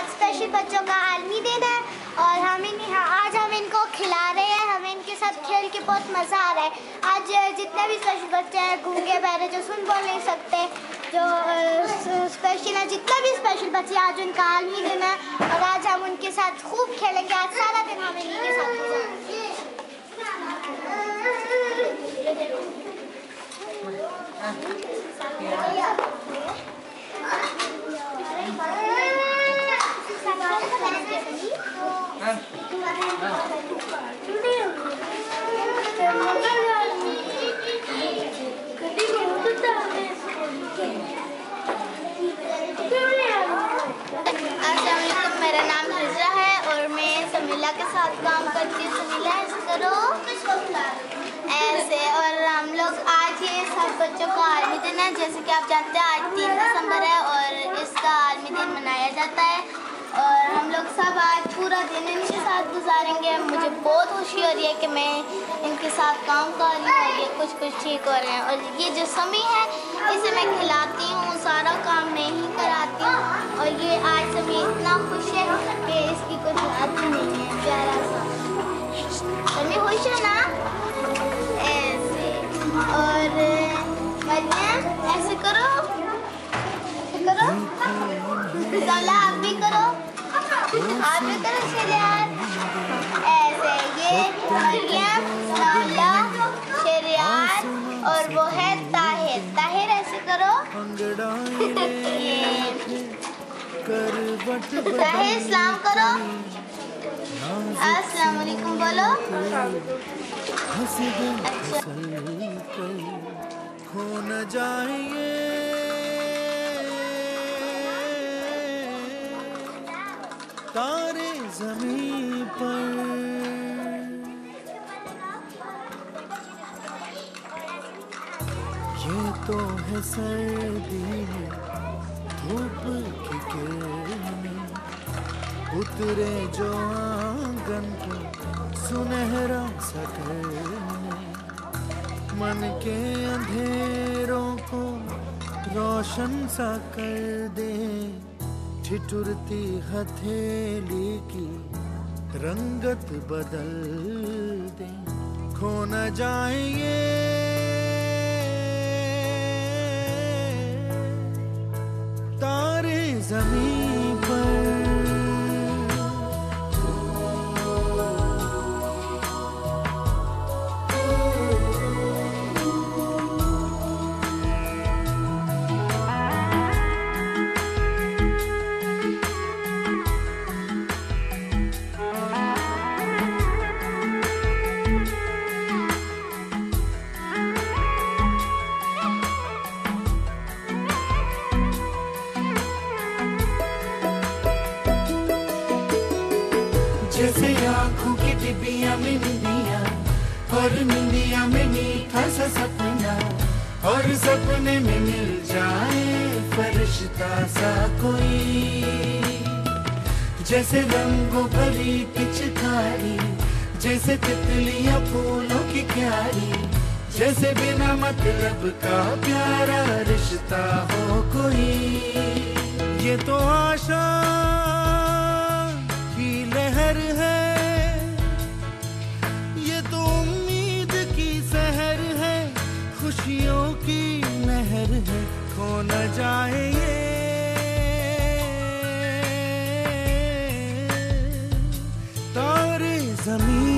आज स्पेशल बच्चों का आलमी दिन है और आज हम इनको खिला रहे हैं। हमें इनके साथ खेल के बहुत मज़ा आ रहा है। आज जितने भी स्पेशल बच्चे हैं, गूंगे बहरे जो सुन बोल नहीं सकते, जो स्पेशल है, जितने भी स्पेशल बच्चे, आज उनका आलमी दिन है और आज हम उनके साथ खूब खेलेंगे। आज सारा दिन हम इनके साथ मेरा नाम हिजरा है और मैं समीला के साथ काम करती हूँ। समीला ऐसे करो ऐसे। और हम लोग आज ये सब बच्चों का आलमी दिन है। जैसे कि आप जानते हैं आज 3 दिसंबर है और इसका आलमी दिन मनाया जाता है और हम लोग सब आज पूरा दिन इनके साथ गुजारेंगे। मुझे बहुत खुशी हो रही है कि मैं इनके साथ काम कर रही हूँ। ये कुछ ठीक हो रहे हैं और ये जो समी है इसे मैं खिलाती हूँ, सारा काम मैं ही कराती हूँ। और ये आज समी इतना खुश है कि इसकी कुछ बात ही नहीं है। प्यारा सा समी खुश है ना ऐसे। और मरियम ऐसे करो सला, आप भी करो शरियार ऐसे। ये मरियम, सला, शरियार और वो है ताहिर। ताहिर ऐसे करो ताहिर सलाम करो, अस्सलाम वालेकुम बोलो। खो न जाएंगे तारे ज़मीन पर। ये तो है सर्दी में धूप की किरणें, उतरे जो आंगन को सुनहरा सा करने, मन के अंधेरों को रोशन सा कर दे। ठिठुरती हथेली की रंगत बदल दे। खो न जाएंगे तारे ज़मीन पर। जैसे आँखों की डिबिया में निंदिया और निंदिया में मीठा सा सपना, और सपने में मिल जाए फरिश्ता सा कोई। जैसे रंगों भरी पिचकारी, जैसे तितलियां फूलों की क्यारी, जैसे बिना मतलब का प्यारा रिश्ता हो कोई। ये तो आशा लहर है, ये तो उम्मीद की सहर है, खुशियों की नहर है। खो न जाए ये तारे ज़मीन